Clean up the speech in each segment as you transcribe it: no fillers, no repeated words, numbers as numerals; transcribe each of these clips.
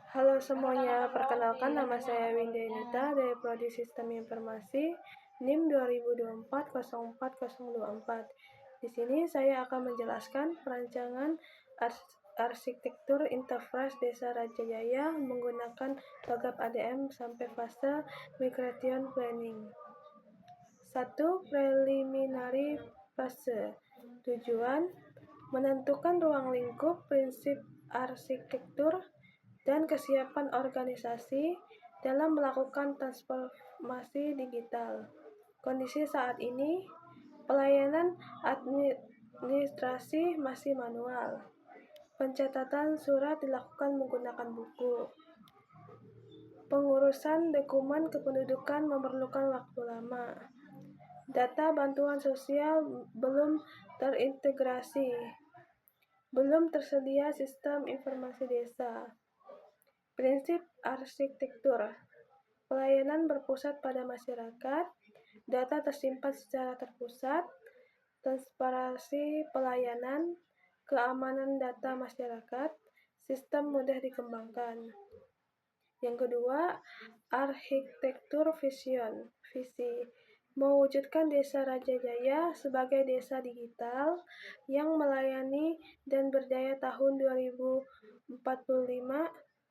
Halo semuanya, perkenalkan nama saya Winda Inita dari Prodi Sistem Informasi NIM 2024-04024. Di sini saya akan menjelaskan perancangan arsitektur interface Desa Raja Jaya menggunakan Togap ADM sampai fase migration planning. 1. Preliminary fase. Tujuan: menentukan ruang lingkup, prinsip arsitektur, dan kesiapan organisasi dalam melakukan transformasi digital. Kondisi saat ini, pelayanan administrasi masih manual. Pencatatan surat dilakukan menggunakan buku. Pengurusan dokumen kependudukan memerlukan waktu lama. Data bantuan sosial belum terintegrasi. Belum tersedia sistem informasi desa. Prinsip arsitektur: pelayanan berpusat pada masyarakat, data tersimpan secara terpusat, transparansi pelayanan, keamanan data masyarakat, sistem mudah dikembangkan. Yang kedua, arsitektur visi: mewujudkan Desa Raja Jaya sebagai desa digital yang melayani dan berdaya tahun 2045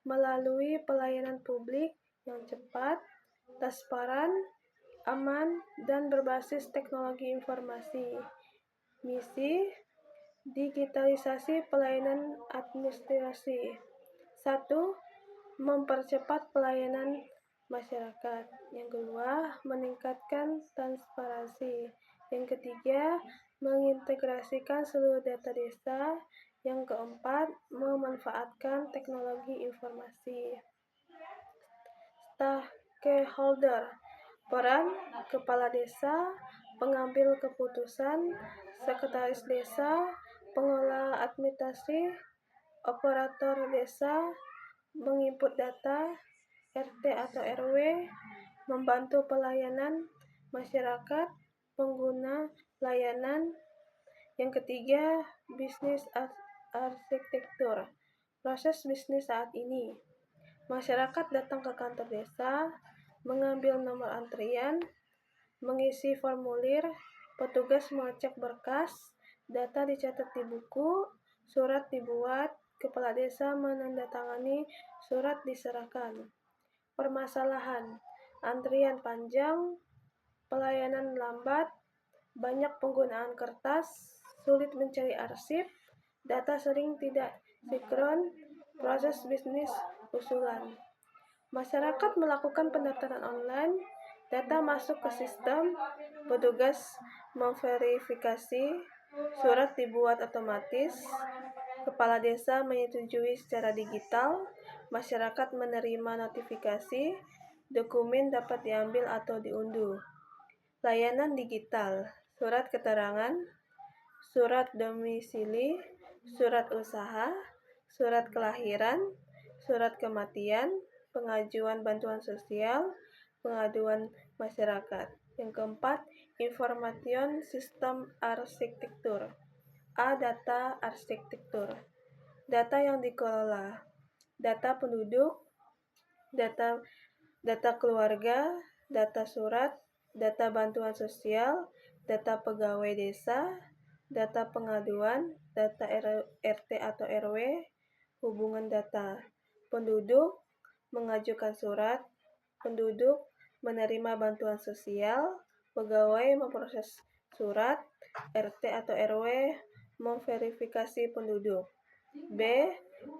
melalui pelayanan publik yang cepat, transparan, aman, dan berbasis teknologi informasi. Misi: digitalisasi pelayanan administrasi. 1. Mempercepat pelayanan masyarakat. Yang kedua, meningkatkan transparansi. Yang ketiga, mengintegrasikan seluruh data desa. Yang keempat, memanfaatkan teknologi informasi. Stakeholder: peran kepala desa, pengambil keputusan, sekretaris desa, pengelola administrasi, operator desa, menginput data, RT atau RW, membantu pelayanan masyarakat, pengguna layanan. Yang ketiga, bisnis arsitektur. Proses bisnis saat ini: masyarakat datang ke kantor desa, mengambil nomor antrian, mengisi formulir, petugas mengecek berkas, data dicatat di buku, surat dibuat, kepala desa menandatangani, surat diserahkan. Permasalahan: antrian panjang, pelayanan lambat, banyak penggunaan kertas, sulit mencari arsip, data sering tidak sinkron, proses bisnis usulan. Masyarakat melakukan pendaftaran online, data masuk ke sistem, petugas memverifikasi, surat dibuat otomatis, kepala desa menyetujui secara digital, masyarakat menerima notifikasi, dokumen dapat diambil atau diunduh. Layanan digital: surat keterangan, surat domisili, surat usaha, surat kelahiran, surat kematian, pengajuan bantuan sosial, pengaduan masyarakat. Yang keempat, information system arsitektur. A. Data arsitektur. Data yang dikelola: data penduduk, data keluarga, data surat, data bantuan sosial, data pegawai desa, data pengaduan, data RT atau RW, hubungan data penduduk, mengajukan surat, penduduk menerima bantuan sosial, pegawai memproses surat, RT atau RW memverifikasi penduduk. B.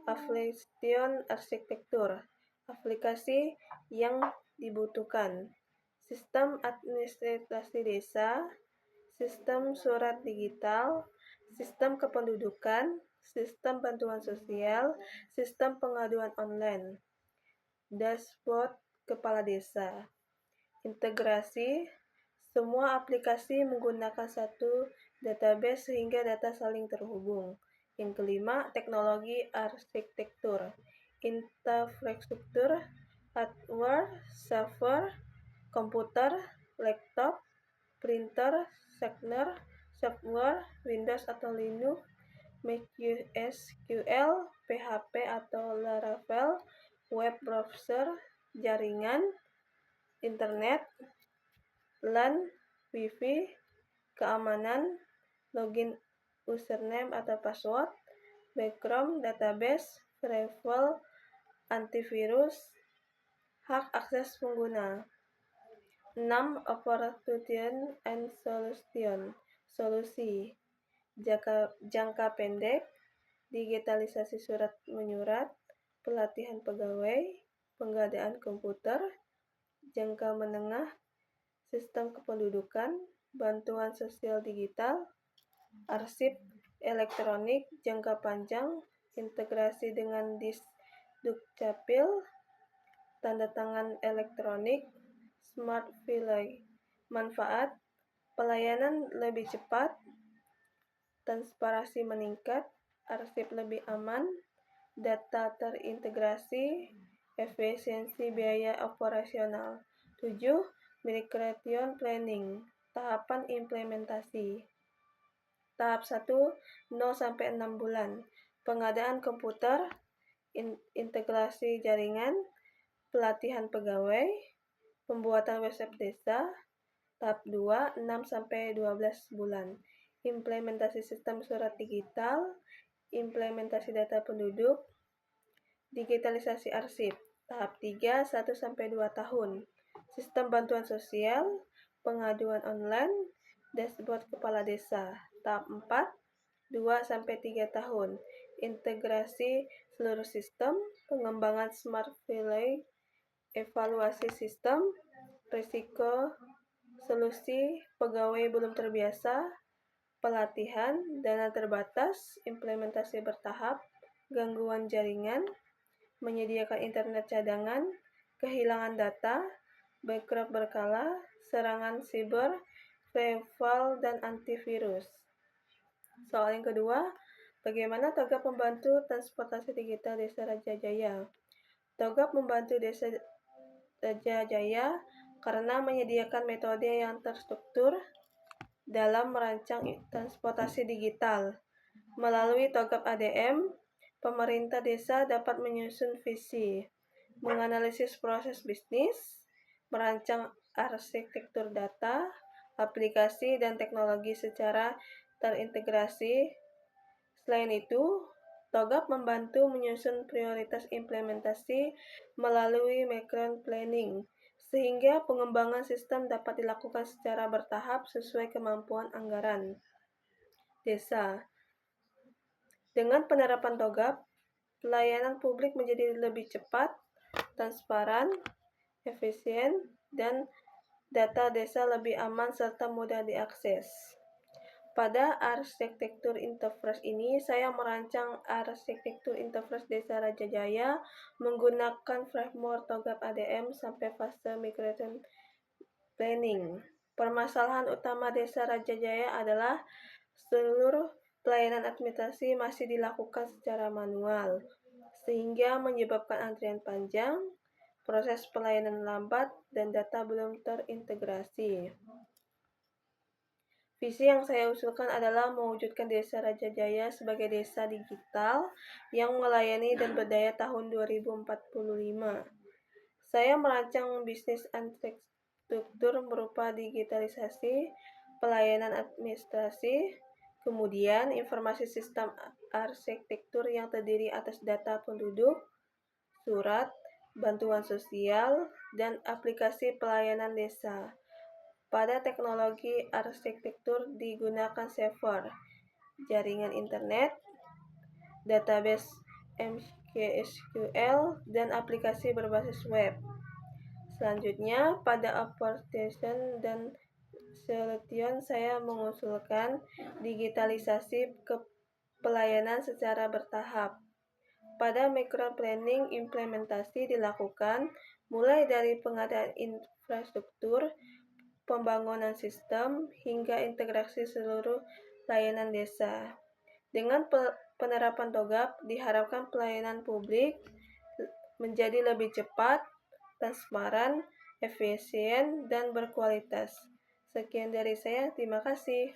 Application arsitektur. Aplikasi yang dibutuhkan: sistem administrasi desa, sistem surat digital, sistem kependudukan, sistem bantuan sosial, sistem pengaduan online, dashboard kepala desa. Integrasi: semua aplikasi menggunakan satu database sehingga data saling terhubung. Yang kelima, teknologi arsitektur. Infrastruktur: hardware, server, komputer, laptop, printer, scanner, software, Windows atau Linux, MacOS, PHP atau Laravel, web browser, jaringan, internet, LAN, Wi-Fi, keamanan, login username atau password, background, database, firewall, antivirus, hak akses pengguna. 6. Opportunity and solution. Solusi. Jangka pendek, digitalisasi surat menyurat, pelatihan pegawai, pengadaan komputer. Jangka menengah, sistem kependudukan, bantuan sosial digital, arsip elektronik. Jangka panjang, integrasi dengan Dukcapil, tanda tangan elektronik, smart village. Manfaat, pelayanan lebih cepat, transparansi meningkat, arsip lebih aman, data terintegrasi, efisiensi biaya operasional. 7. Migration planning, tahapan implementasi. Tahap 1, 0-6 bulan. Pengadaan komputer, integrasi jaringan, pelatihan pegawai, pembuatan website desa. Tahap 2, 6-12 bulan. Implementasi sistem surat digital, implementasi data penduduk, digitalisasi arsip. Tahap 3, 1-2 tahun. Sistem bantuan sosial, pengaduan online, dashboard kepala desa. Tahap 4, 2-3 tahun. Integrasi seluruh sistem, pengembangan smart village, evaluasi sistem, risiko, solusi, pegawai belum terbiasa, pelatihan, dana terbatas, implementasi bertahap, gangguan jaringan, menyediakan internet cadangan, kehilangan data, backup berkala, serangan siber, firewall, dan antivirus. Soal yang kedua, bagaimana Togap membantu transportasi digital Desa Raja Jaya? Togap membantu Desa Raja Jaya karena menyediakan metode yang terstruktur dalam merancang transportasi digital. Melalui Togap ADM, pemerintah desa dapat menyusun visi, menganalisis proses bisnis, merancang arsitektur data, aplikasi, dan teknologi secara terintegrasi. Selain itu, Togap membantu menyusun prioritas implementasi melalui micro planning, sehingga pengembangan sistem dapat dilakukan secara bertahap sesuai kemampuan anggaran desa. Dengan penerapan Togap, pelayanan publik menjadi lebih cepat, transparan, efisien, dan data desa lebih aman serta mudah diakses. Pada arsitektur interface ini, saya merancang arsitektur interface Desa Raja Jaya menggunakan framework Togap ADM sampai fase migration planning. Permasalahan utama Desa Raja Jaya adalah seluruh pelayanan administrasi masih dilakukan secara manual, sehingga menyebabkan antrian panjang, proses pelayanan lambat, dan data belum terintegrasi. Visi yang saya usulkan adalah mewujudkan Desa Raja Jaya sebagai desa digital yang melayani dan berdaya tahun 2045. Saya merancang bisnis arsitektur berupa digitalisasi, pelayanan administrasi, kemudian informasi sistem arsitektur yang terdiri atas data penduduk, surat, bantuan sosial, dan aplikasi pelayanan desa. Pada teknologi arsitektur digunakan server, jaringan internet, database MySQL, dan aplikasi berbasis web. Selanjutnya, pada application dan solution, saya mengusulkan digitalisasi ke pelayanan secara bertahap. Pada micro planning, implementasi dilakukan mulai dari pengadaan infrastruktur, pembangunan sistem, hingga integrasi seluruh layanan desa. Dengan penerapan Togap, diharapkan pelayanan publik menjadi lebih cepat, transparan, efisien, dan berkualitas. Sekian dari saya, terima kasih.